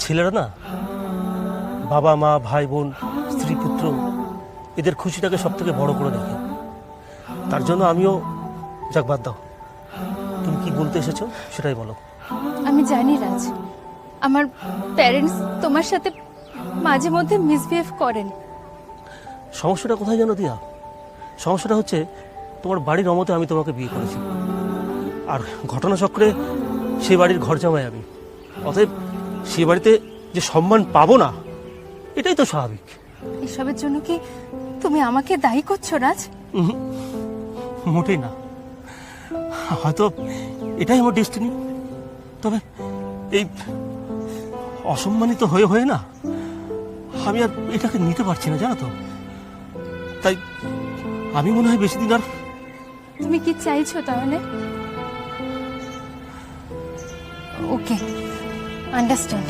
ছেলেরা না বাবা মা ভাই বোন স্ত্রী পুত্র এদের খুশিটাকে সব থেকে বড় করে দেখে। তার জন্য আমিও যাক বাদ দাও, তুমি কি বলতে এসেছো সেটাই বলো। আমি জানি রাজ, আমার প্যারেন্টস তোমার সাথে মাঝে মধ্যে মিসবিহেভ করেন। সমস্যাটা কোথায় জানো দিয়া? সমস্যাটা হচ্ছে তোমার বাড়ির অমতে আমি তোমাকে বিয়ে করেছি, আর ঘটনাচক্রে সেই বাড়ির ঘর জামাই আমি। অতএব সে বাড়িতে যে সম্মান পাবো না এটাই তো স্বাভাবিক। এসবের জন্য কি তুমি আমাকে দায়ী করছো রাজ? মোটেই না, হয়তো এটাই আমার ডেস্টিনি। তবে এই অসম্মানিত হয়ে হয়ে না আমি আর এটাকে নিতে পারছি না, জানো তো। তাই আমি মনে হয় বেশি দিন আর। তুমি কি চাইছো তাহলে? ওকে, আন্ডারস্ট্যান্ড।